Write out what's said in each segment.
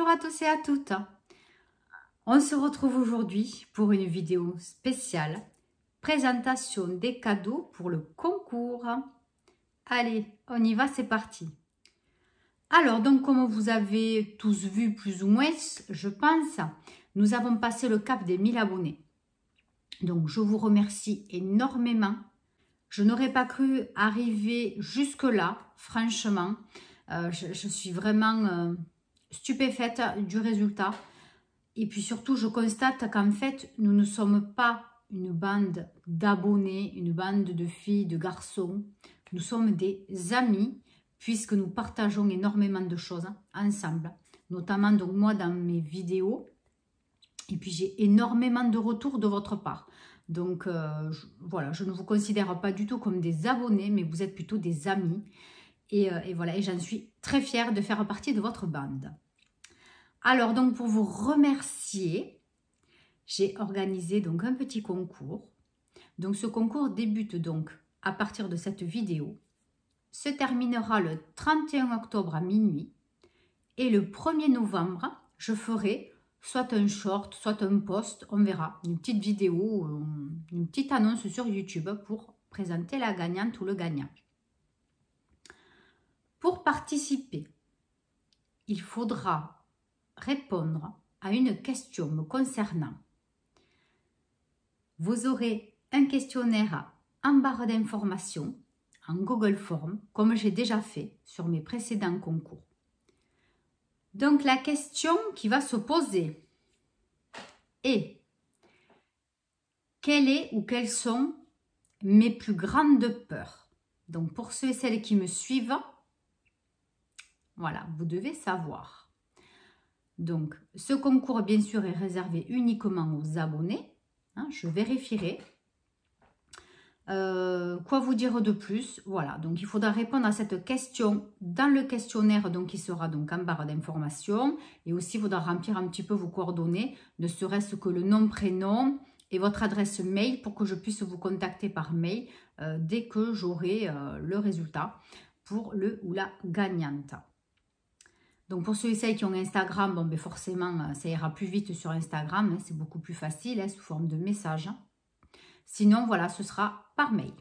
à tous et à toutes. On se retrouve aujourd'hui pour une vidéo spéciale. Présentation des cadeaux pour le concours. Allez, on y va, c'est parti. Alors, donc, comme vous avez tous vu plus ou moins, je pense, nous avons passé le cap des 1000 abonnés. Donc, je vous remercie énormément. Je n'aurais pas cru arriver jusque-là, franchement. Je suis vraiment stupéfaite du résultat. Et puis surtout, je constate qu'en fait, nous ne sommes pas une bande d'abonnés, une bande de filles, de garçons. Nous sommes des amis, puisque nous partageons énormément de choses ensemble. Notamment, donc moi, dans mes vidéos. Et puis, j'ai énormément de retours de votre part. Donc, voilà, je ne vous considère pas du tout comme des abonnés, mais vous êtes plutôt des amis. Et voilà, et j'en suis très fière de faire partie de votre bande. Alors, donc, pour vous remercier, j'ai organisé donc un petit concours. Donc, ce concours débute donc à partir de cette vidéo, se terminera le 31 octobre à minuit. Et le 1er novembre, je ferai soit un short, soit un post, on verra, une petite vidéo, une petite annonce sur YouTube pour présenter la gagnante ou le gagnant. Pour participer, il faudra répondre à une question me concernant. Vous aurez un questionnaire en barre d'informations, en Google Form, comme j'ai déjà fait sur mes précédents concours. Donc, la question qui va se poser est: quelle est ou quelles sont mes plus grandes peurs? Donc, pour ceux et celles qui me suivent, voilà, vous devez savoir. Donc, ce concours, bien sûr, est réservé uniquement aux abonnés. Je vérifierai. Quoi vous dire de plus? Voilà, donc il faudra répondre à cette question dans le questionnaire donc, qui sera donc en barre d'informations. Et aussi, il faudra remplir un petit peu vos coordonnées, ne serait-ce que le nom, prénom et votre adresse mail pour que je puisse vous contacter par mail dès que j'aurai le résultat pour le ou la gagnante. Donc, pour ceux et celles qui ont Instagram, bon, ben forcément, ça ira plus vite sur Instagram. C'est beaucoup plus facile, sous forme de message. Sinon, voilà, ce sera par mail.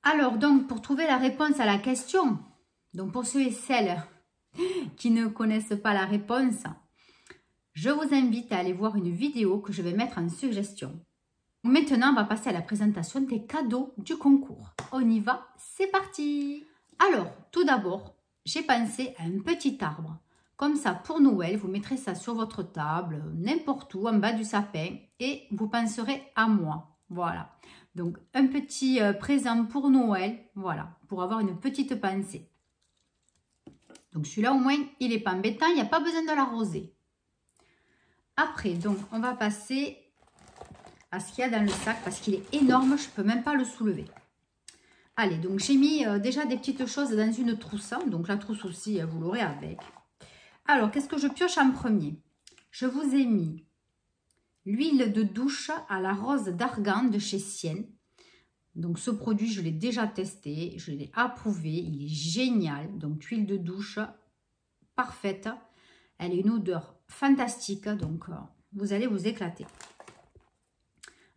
Alors, donc, pour trouver la réponse à la question, donc pour ceux et celles qui ne connaissent pas la réponse, je vous invite à aller voir une vidéo que je vais mettre en suggestion. Maintenant, on va passer à la présentation des cadeaux du concours. On y va, c'est parti! Alors, tout d'abord, j'ai pensé à un petit arbre. Comme ça, pour Noël, vous mettrez ça sur votre table, n'importe où, en bas du sapin, et vous penserez à moi. Voilà, donc un petit présent pour Noël, voilà, pour avoir une petite pensée. Donc celui-là au moins, il n'est pas embêtant, il n'y a pas besoin de l'arroser. Après, donc on va passer à ce qu'il y a dans le sac parce qu'il est énorme, je ne peux même pas le soulever. Allez, donc j'ai mis déjà des petites choses dans une trousse, donc la trousse aussi, vous l'aurez avec. Alors, qu'est-ce que je pioche en premier? Je vous ai mis l'huile de douche à la rose d'argan de chez Sienne. Donc, ce produit, je l'ai déjà testé. Je l'ai approuvé. Il est génial. Donc, huile de douche parfaite. Elle a une odeur fantastique. Donc, vous allez vous éclater.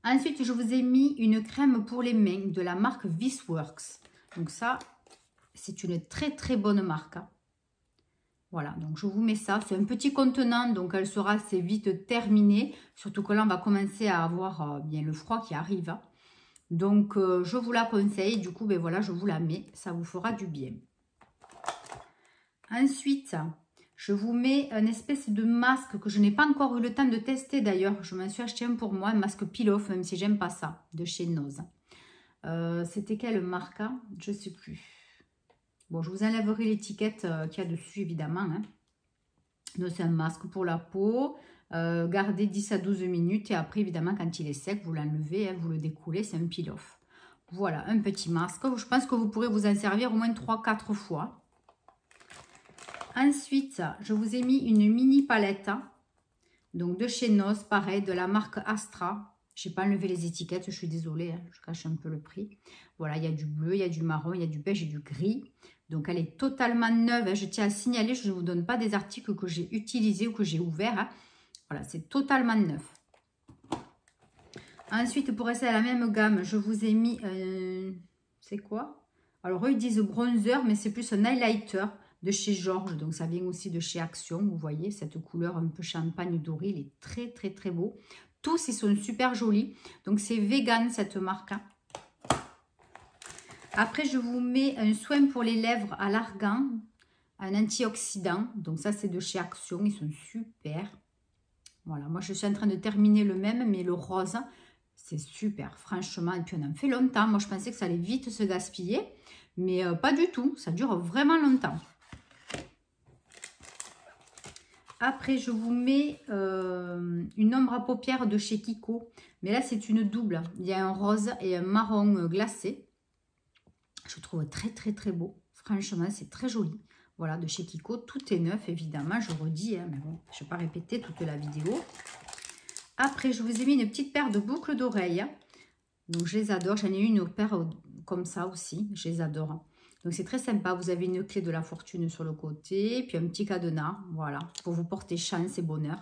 Ensuite, je vous ai mis une crème pour les mains de la marque Visworks. Donc, ça, c'est une très, très bonne marque. Voilà, donc je vous mets ça. C'est un petit contenant, donc elle sera assez vite terminée. Surtout que là, on va commencer à avoir bien le froid qui arrive. Donc, je vous la conseille. Du coup, ben voilà, je vous la mets. Ça vous fera du bien. Ensuite, je vous mets une espèce de masque que je n'ai pas encore eu le temps de tester d'ailleurs. Je m'en suis acheté un pour moi, un masque peel-off, même si j'aime pas ça, de chez Nose. C'était quelle marque? Je ne sais plus. Bon, je vous enlèverai l'étiquette qu'il y a dessus, évidemment. Donc, c'est un masque pour la peau. Gardez 10 à 12 minutes. Et après, évidemment, quand il est sec, vous l'enlevez, vous le découlez. C'est un peel-off. Voilà, un petit masque. Je pense que vous pourrez vous en servir au moins 3-4 fois. Ensuite, je vous ai mis une mini palette. Donc, de chez Nose, pareil, de la marque Astra. Je n'ai pas enlevé les étiquettes, je suis désolée. Je cache un peu le prix. Voilà, il y a du bleu, il y a du marron, il y a du beige et du gris. Donc, elle est totalement neuve. Je tiens à signaler, je ne vous donne pas des articles que j'ai utilisés ou que j'ai ouverts. Hein. Voilà, c'est totalement neuf. Ensuite, pour rester à la même gamme, je vous ai mis... c'est quoi? Alors, eux, ils disent bronzer, mais c'est plus un highlighter de chez Georges. Donc, ça vient aussi de chez Action. Vous voyez, cette couleur un peu champagne doré. Il est très, très, très beau. Tous, ils sont super jolis. Donc, c'est vegan, cette marque. Hein. Après, je vous mets un soin pour les lèvres à l'argan, un antioxydant. Donc, ça, c'est de chez Action. Ils sont super. Voilà, moi, je suis en train de terminer le même, mais le rose, c'est super, franchement. Et puis, on en fait longtemps. Moi, je pensais que ça allait vite se gaspiller, mais pas du tout. Ça dure vraiment longtemps. Après, je vous mets une ombre à paupières de chez Kiko. Mais là, c'est une double. Il y a un rose et un marron glacé. Je trouve très, très, très beau. Franchement, c'est très joli. Voilà, de chez Kiko. Tout est neuf, évidemment. Je redis, hein, mais bon, je ne vais pas répéter toute la vidéo. Après, je vous ai mis une petite paire de boucles d'oreilles. Donc, je les adore. J'en ai une paire comme ça aussi. Je les adore. Donc, c'est très sympa. Vous avez une clé de la fortune sur le côté. Puis, un petit cadenas. Voilà, pour vous porter chance et bonheur.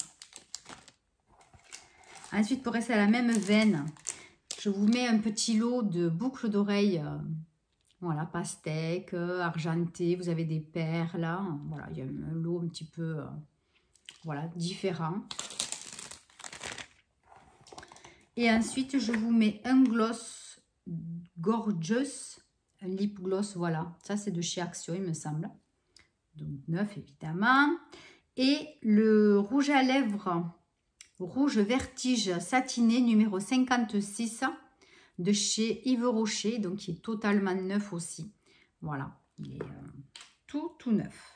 Ensuite, pour rester à la même veine, je vous mets un petit lot de boucles d'oreilles. Voilà, pastèque, argenté. Vous avez des perles là. Voilà, il y a un lot un petit peu voilà, différent. Et ensuite, je vous mets un gloss Gorgeous, un lip gloss, voilà. Ça, c'est de chez Action, il me semble. Donc, neuf, évidemment. Et le rouge à lèvres, rouge vertige satiné, numéro 56, de chez Yves Rocher, donc qui est totalement neuf aussi. Voilà, il est tout neuf.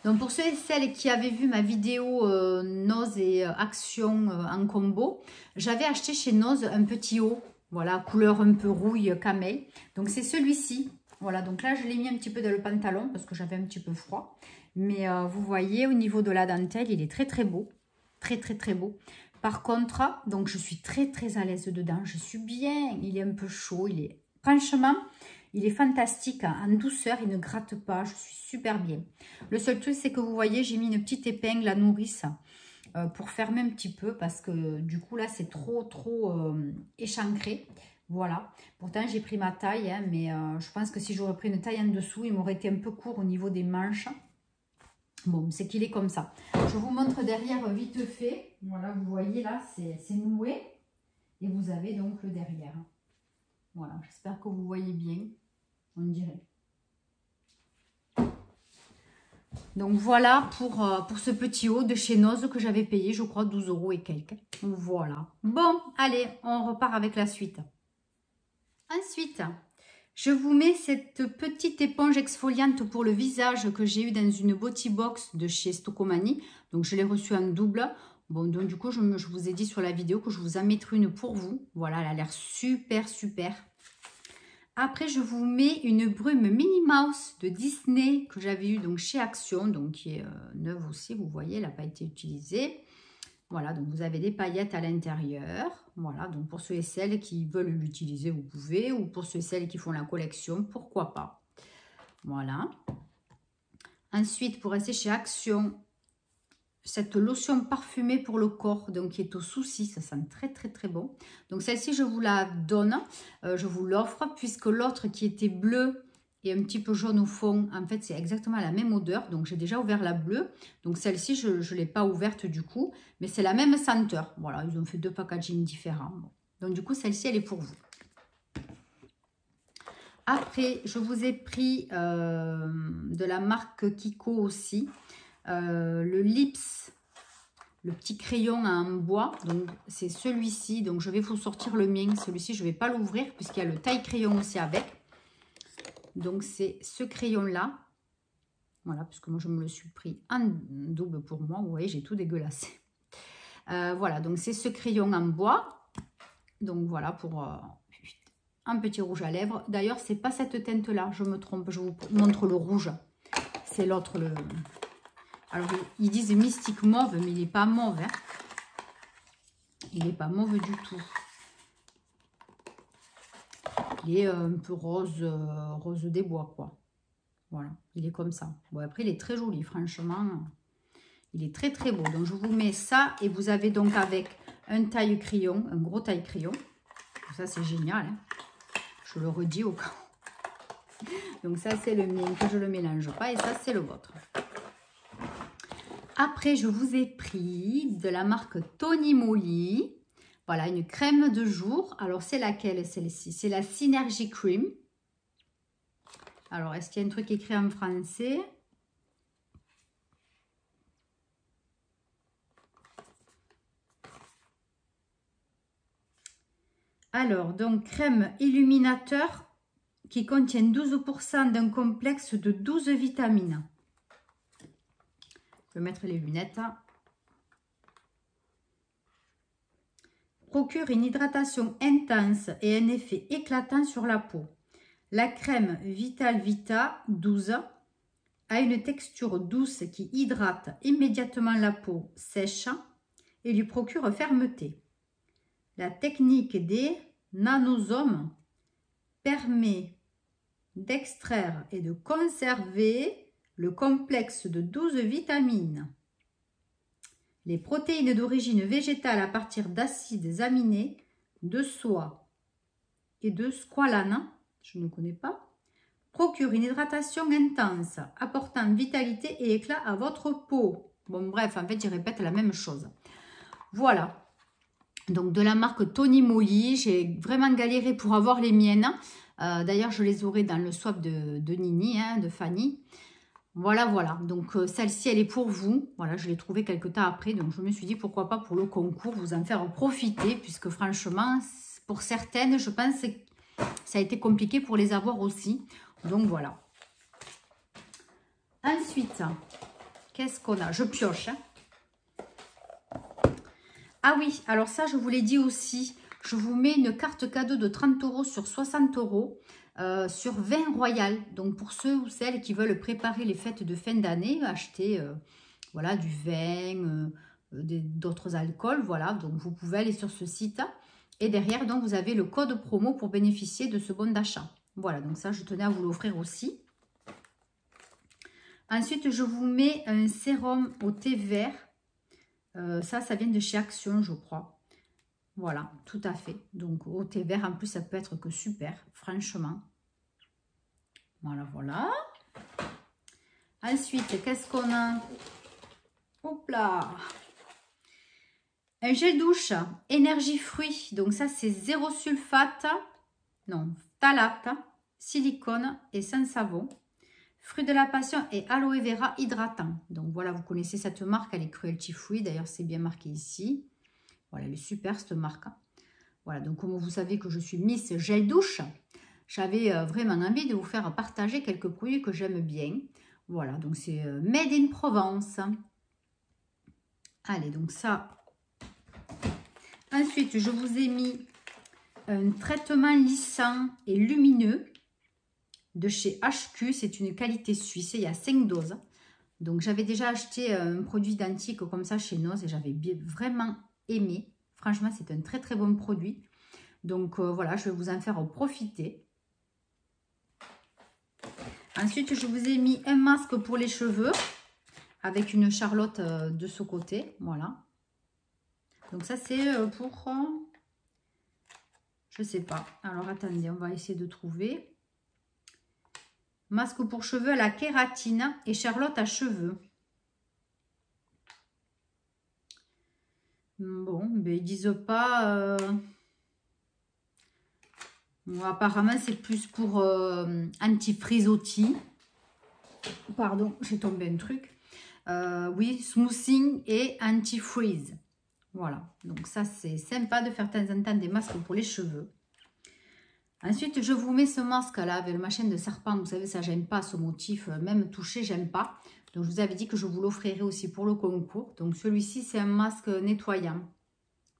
Donc, pour ceux et celles qui avaient vu ma vidéo Nose et Action en combo, j'avais acheté chez Nose un petit haut, voilà, couleur un peu rouille camel. Donc, c'est celui-ci. Voilà, donc là, je l'ai mis un petit peu dans le pantalon parce que j'avais un petit peu froid. Mais vous voyez, au niveau de la dentelle, il est très, très beau. Très, très, très beau. Par contre, donc, je suis très, très à l'aise dedans. Je suis bien. Il est un peu chaud. Il est, franchement... Il est fantastique, hein, en douceur, il ne gratte pas, je suis super bien. Le seul truc, c'est que vous voyez, j'ai mis une petite épingle à nourrice pour fermer un petit peu parce que du coup, là, c'est trop échancré. Voilà. Pourtant, j'ai pris ma taille, hein, mais je pense que si j'aurais pris une taille en dessous, il m'aurait été un peu court au niveau des manches. Bon, c'est qu'il est comme ça. Je vous montre derrière vite fait. Voilà, vous voyez là, c'est noué. Et vous avez donc le derrière. Voilà, j'espère que vous voyez bien, on dirait. Donc voilà pour ce petit haut de chez Nose que j'avais payé, je crois, 12 € et quelques. Voilà. Bon, allez, on repart avec la suite. Ensuite, je vous mets cette petite éponge exfoliante pour le visage que j'ai eu dans une body box de chez Stocomanie. Donc, je l'ai reçue en double. Bon, donc du coup, je vous ai dit sur la vidéo que je vous en mettrai une pour vous. Voilà, elle a l'air super, super. Après, je vous mets une brume Minnie Mouse de Disney que j'avais eu donc chez Action, donc qui est neuve aussi, vous voyez, elle n'a pas été utilisée. Voilà, donc vous avez des paillettes à l'intérieur. Voilà, donc pour ceux et celles qui veulent l'utiliser, vous pouvez. Ou pour ceux et celles qui font la collection, pourquoi pas. Voilà. Ensuite, pour rester chez Action, cette lotion parfumée pour le corps, donc qui est au souci, ça sent très très très bon. Donc celle-ci, je vous la donne, je vous l'offre, puisque l'autre qui était bleue et un petit peu jaune au fond, en fait c'est exactement la même odeur. Donc j'ai déjà ouvert la bleue, donc celle-ci je ne l'ai pas ouverte du coup, mais c'est la même senteur. Voilà, ils ont fait deux packaging différents. Bon. Donc du coup celle-ci elle est pour vous. Après, je vous ai pris de la marque Kiko aussi. Le Lips, le petit crayon en bois, donc c'est celui-ci, donc je vais vous sortir le mien, celui-ci je ne vais pas l'ouvrir puisqu'il y a le taille crayon aussi avec, donc c'est ce crayon là, voilà, puisque moi je me le suis pris en double pour moi, vous voyez j'ai tout dégueulassé, voilà, donc c'est ce crayon en bois, donc voilà pour un petit rouge à lèvres, d'ailleurs c'est pas cette teinte là, je me trompe, je vous montre le rouge, c'est l'autre, le... Alors, ils disent mystique mauve, mais il n'est pas mauve. Hein. Il n'est pas mauve du tout. Il il est un peu rose, rose des bois, quoi. Voilà, il est comme ça. Bon, après, il est très joli, franchement. Il est très, très beau. Donc, je vous mets ça. Et vous avez donc avec un taille crayon, un gros taille crayon. Ça, c'est génial. Hein. Je le redis au cas où. Donc, ça, c'est le mien, que je ne le mélange pas. Et ça, c'est le vôtre. Après, je vous ai pris de la marque Tony Moly. Voilà, une crème de jour. Alors, c'est laquelle, celle-ci? C'est la Synergy Cream. Alors, est-ce qu'il y a un truc écrit en français? Alors, donc, crème illuminateur qui contient 12% d'un complexe de 12 vitamines. Je vais mettre les lunettes. Procure une hydratation intense et un effet éclatant sur la peau. La crème Vital Vita 12 a une texture douce qui hydrate immédiatement la peau sèche et lui procure fermeté. La technique des nanosomes permet d'extraire et de conserver le complexe de 12 vitamines. Les protéines d'origine végétale à partir d'acides aminés, de soie et de squalane, je ne connais pas, procurent une hydratation intense, apportant vitalité et éclat à votre peau. Bon, bref, en fait, je répète la même chose. Voilà. Donc, de la marque Tony Moly, j'ai vraiment galéré pour avoir les miennes. D'ailleurs, je les aurai dans le swap de Nini, hein, de Fanny. Voilà, voilà. Donc, celle-ci, elle est pour vous. Voilà, je l'ai trouvée quelques temps après. Donc, je me suis dit, pourquoi pas pour le concours, vous en faire profiter. Puisque, franchement, pour certaines, je pense que ça a été compliqué pour les avoir aussi. Donc, voilà. Ensuite, qu'est-ce qu'on a? Je pioche, hein. Ah oui, alors ça, je vous l'ai dit aussi, je vous mets une carte cadeau de 30 € sur 60 € sur vin royal. Donc, pour ceux ou celles qui veulent préparer les fêtes de fin d'année, acheter voilà, du vin, d'autres alcools. Voilà, donc vous pouvez aller sur ce site. Et derrière, donc, vous avez le code promo pour bénéficier de ce bon d'achat. Voilà, donc ça, je tenais à vous l'offrir aussi. Ensuite, je vous mets un sérum au thé vert. Ça vient de chez Action, je crois. Voilà, tout à fait. Donc, au thé vert, en plus, ça peut être que super, franchement. Voilà, voilà. Ensuite, qu'est-ce qu'on a? Hop là! Un gel douche, énergie fruits. Donc, ça, c'est zéro sulfate. Non, phthalate, silicone et sans savon. Fruits de la passion et aloe vera hydratant. Donc voilà, vous connaissez cette marque, elle est Cruelty Free. D'ailleurs, c'est bien marqué ici. Voilà, elle est super cette marque. Voilà, donc comme vous savez que je suis Miss Gel Douche, j'avais vraiment envie de vous faire partager quelques produits que j'aime bien. Voilà, donc c'est Made in Provence. Allez, donc ça. Ensuite, je vous ai mis un traitement lissant et lumineux de chez HQ, c'est une qualité suisse, il y a 5 doses. Donc j'avais déjà acheté un produit identique comme ça chez Noz et j'avais vraiment aimé. Franchement, c'est un très très bon produit. Donc voilà, je vais vous en faire profiter. Ensuite, je vous ai mis un masque pour les cheveux avec une charlotte de ce côté. Voilà. Donc ça, c'est pour... je sais pas. Alors attendez, on va essayer de trouver... Masque pour cheveux à la kératine et charlotte à cheveux. Bon, mais ils disent pas... Bon, apparemment, c'est plus pour anti-frisottis. Pardon, j'ai tombé un truc. Oui, smoothing et anti-freeze. Voilà, donc ça, c'est sympa de faire de temps en temps des masques pour les cheveux. Ensuite, je vous mets ce masque-là avec le machin de serpent. Vous savez, ça, j'aime pas ce motif. Même touché, j'aime pas. Donc, je vous avais dit que je vous l'offrirai aussi pour le concours. Donc, celui-ci, c'est un masque nettoyant.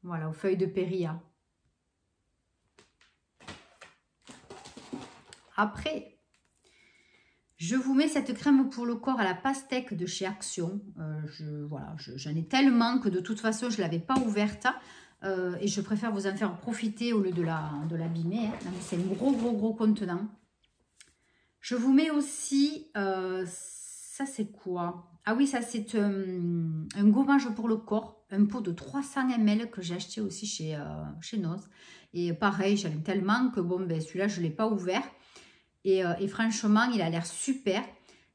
Voilà, aux feuilles de périlla. Après, je vous mets cette crème pour le corps à la pastèque de chez Action. Voilà, j'en ai tellement que de toute façon, je ne l'avais pas ouverte. Et je préfère vous en faire profiter au lieu de l'abîmer. Hein. C'est un gros contenant. Je vous mets aussi... ça, c'est quoi? Ah oui, ça, c'est un gommage pour le corps. Un pot de 300 ml que j'ai acheté aussi chez Noz. Et pareil, j'aime tellement que bon, ben, celui-là, je ne l'ai pas ouvert. Et franchement, il a l'air super.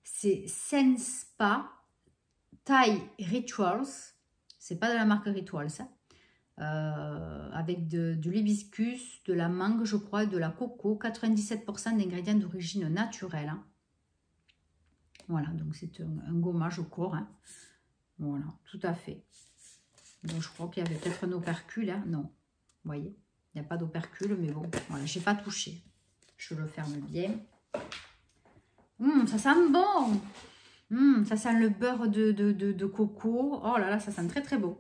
C'est Senspa Thai Rituals. C'est pas de la marque Rituals, ça. Avec de l'hibiscus, de la mangue, je crois, et de la coco. 97% d'ingrédients d'origine naturelle. Hein. Voilà, donc c'est un gommage au corps. Hein. Voilà, tout à fait. Donc je crois qu'il y avait peut-être un opercule. Hein. Non, vous voyez, il n'y a pas d'opercule, mais bon, voilà, je n'ai pas touché. Je le ferme bien. Ça sent bon. Ça sent le beurre de coco. Oh là là, ça sent très bon.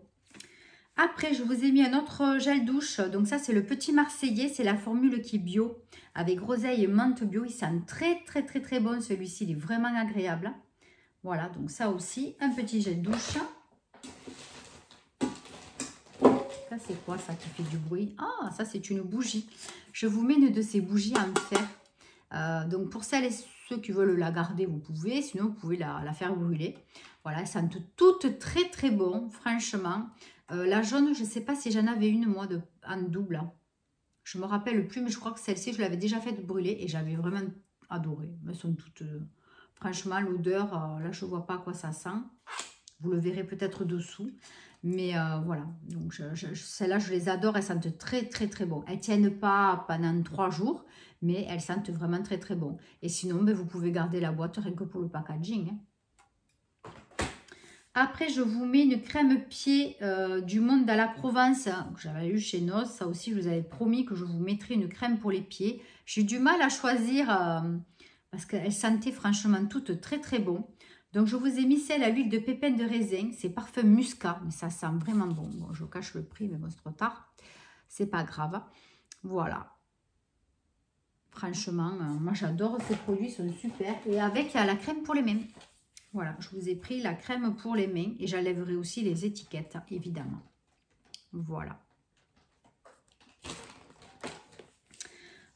Après, je vous ai mis un autre gel douche. Donc ça, c'est le Petit Marseillais. C'est la formule qui est bio. Avec groseille et menthe bio. Il sent très bon celui-ci. Il est vraiment agréable. Voilà, donc ça aussi, un petit gel douche. Ça, c'est quoi ça qui fait du bruit? Ah, ça, c'est une bougie. Je vous mets une de ces bougies en fer. Donc pour celles et ceux qui veulent la garder, vous pouvez. Sinon, vous pouvez la faire brûler. Voilà, elles sentent toutes très bon, franchement. La jaune, je ne sais pas si j'en avais une, moi, en double. Je ne me rappelle plus, mais je crois que celle-ci, je l'avais déjà faite brûler et j'avais vraiment adoré. Elles sont toutes... franchement, l'odeur, là, je ne vois pas à quoi ça sent. Vous le verrez peut-être dessous. Mais voilà, donc celles-là, je les adore. Elles sentent très bon. Elles ne tiennent pas pendant 3 jours, mais elles sentent vraiment très bon. Et sinon, ben, vous pouvez garder la boîte rien que pour le packaging. Hein. Après, je vous mets une crème pied du Monde à la Provence que j'avais eu chez Noz. Ça aussi, je vous avais promis que je vous mettrais une crème pour les pieds. J'ai eu du mal à choisir parce qu'elles sentaient franchement toutes très bon. Donc, je vous ai mis celle à l'huile de pépins de raisin. C'est parfum muscat, mais ça sent vraiment bon. Bon, je cache le prix, mais bon, c'est trop tard. C'est pas grave. Voilà. Franchement, moi, j'adore ces produits. Ils sont super. Et avec, il y a la crème pour les mains. Voilà, je vous ai pris la crème pour les mains et j'enlèverai aussi les étiquettes, évidemment. Voilà.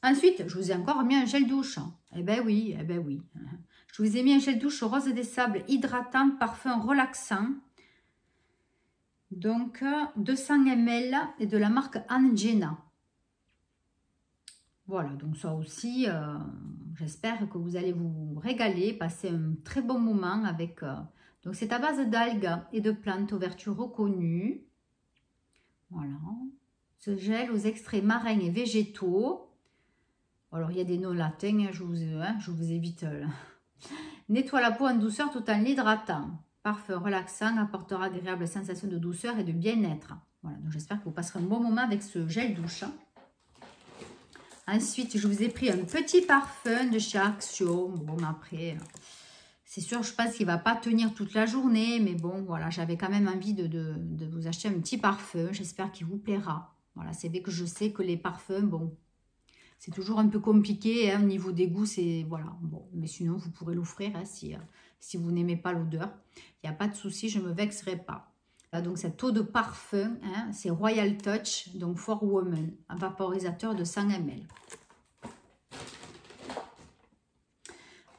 Ensuite, je vous ai encore mis un gel douche. Eh ben oui. Je vous ai mis un gel douche rose des sables hydratant, parfum relaxant. Donc, 200 ml et de la marque Angena. Voilà, donc ça aussi, j'espère que vous allez vous régaler, passer un très bon moment avec... donc c'est à base d'algues et de plantes aux vertus reconnues. Voilà. Ce gel aux extraits marins et végétaux. Alors il y a des noms latins, je vous évite. Nettoie la peau en douceur tout en l'hydratant. Parfum relaxant, apportera agréable sensation de douceur et de bien-être. Voilà, donc j'espère que vous passerez un bon moment avec ce gel douche. Ensuite, je vous ai pris un petit parfum de chez Action. Bon, après, c'est sûr, je pense qu'il ne va pas tenir toute la journée. Mais bon, voilà, j'avais quand même envie de vous acheter un petit parfum. J'espère qu'il vous plaira. Voilà, c'est vrai que je sais que les parfums, bon, c'est toujours un peu compliqué. Hein, au niveau des goûts, c'est... Voilà, bon, mais sinon, vous pourrez l'offrir hein, si vous n'aimez pas l'odeur. Il n'y a pas de souci, je ne me vexerai pas. Donc cette eau de parfum, hein, c'est Royal Touch, donc For Women, un vaporisateur de 100 ml.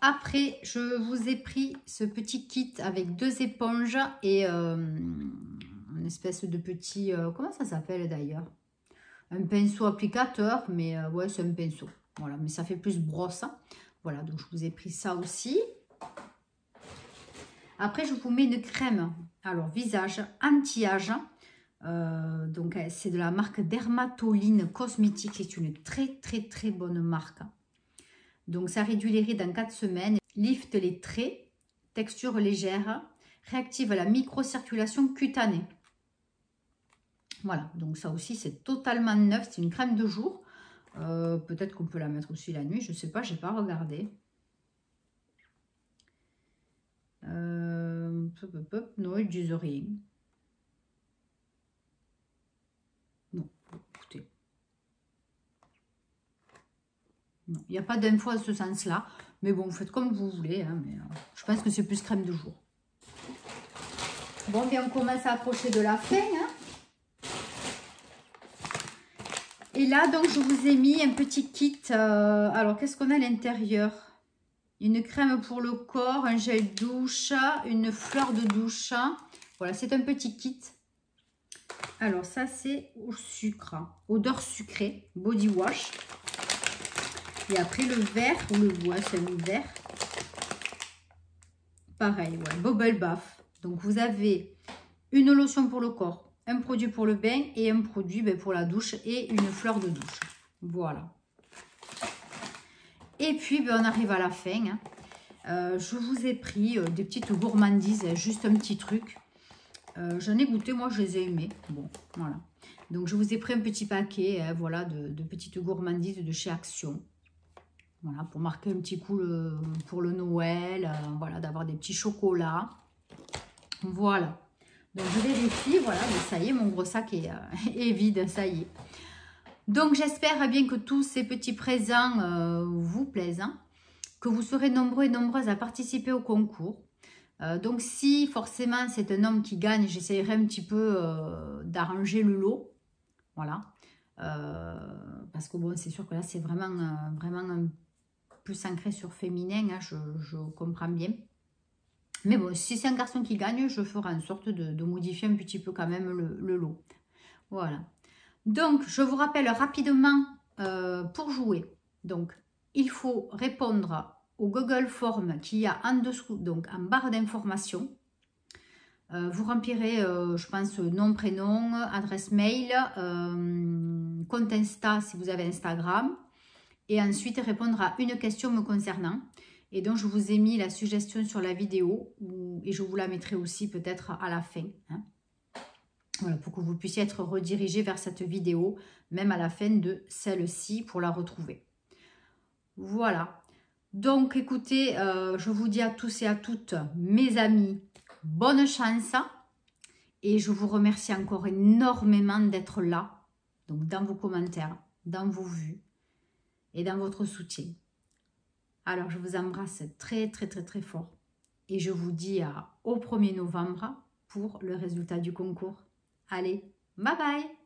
Après, je vous ai pris ce petit kit avec 2 éponges et une espèce de petit... comment ça s'appelle d'ailleurs? Un pinceau applicateur, mais ouais, c'est un pinceau. Voilà, mais ça fait plus brosse. Hein. Voilà, donc je vous ai pris ça aussi. Après, je vous mets une crème, alors visage anti-âge. Donc, c'est de la marque Dermatoline Cosmétique. C'est une très bonne marque. Donc, ça réduit les rides en 4 semaines. Lift les traits, texture légère. Réactive la microcirculation cutanée. Voilà, donc ça aussi, c'est totalement neuf. C'est une crème de jour. Peut-être qu'on peut la mettre aussi la nuit. Je ne sais pas, je n'ai pas regardé. Non, ils disent rien. Non, écoutez. Non, il n'y a pas d'infos à ce sens-là. Mais bon, vous faites comme vous voulez. Hein, mais, je pense que c'est plus crème de jour. Bon, bien, on commence à approcher de la fin. Hein. Et là, donc, je vous ai mis un petit kit. Alors, qu'est-ce qu'on a à l'intérieur? Une crème pour le corps, un gel douche, une fleur de douche. Voilà, c'est un petit kit. Alors, ça, c'est au sucre. Odeur sucrée, body wash. Et après, le vert, ou le bois, c'est le vert. Pareil, ouais, bubble bath. Donc, vous avez une lotion pour le corps, un produit pour le bain et un produit pour la douche et une fleur de douche. Voilà. Et puis, on arrive à la fin. Je vous ai pris des petites gourmandises, juste un petit truc. J'en ai goûté, moi, je les ai aimées. Bon, voilà. Donc, je vous ai pris un petit paquet, voilà, de petites gourmandises de chez Action. Voilà, pour marquer un petit coup pour le Noël, voilà, d'avoir des petits chocolats. Voilà. Donc, je vérifie, voilà, mais ça y est, mon gros sac est vide, ça y est. Donc, j'espère bien que tous ces petits présents vous plaisent, hein, que vous serez nombreux et nombreuses à participer au concours. Donc, si forcément c'est un homme qui gagne, j'essaierai un petit peu d'arranger le lot. Voilà. Parce que bon, c'est sûr que là, c'est vraiment plus ancré sur féminin, hein, je comprends bien. Mais bon, si c'est un garçon qui gagne, je ferai en sorte de modifier un petit peu quand même le lot. Voilà. Donc, je vous rappelle rapidement pour jouer. Donc, il faut répondre au Google Form qu'il y a en dessous, donc en barre d'informations. Vous remplirez, je pense, nom, prénom, adresse mail, compte Insta si vous avez Instagram. Et ensuite, répondre à une question me concernant. Et donc, je vous ai mis la suggestion sur la vidéo et je vous la mettrai aussi peut-être à la fin. Hein. Voilà, pour que vous puissiez être redirigé vers cette vidéo, même à la fin de celle-ci pour la retrouver. Voilà. Donc, écoutez, je vous dis à tous et à toutes, mes amis, bonne chance. Et je vous remercie encore énormément d'être là, donc dans vos commentaires, dans vos vues et dans votre soutien. Alors, je vous embrasse très, très, très, très fort. Et je vous dis au 1er novembre pour le résultat du concours. Allez, bye bye!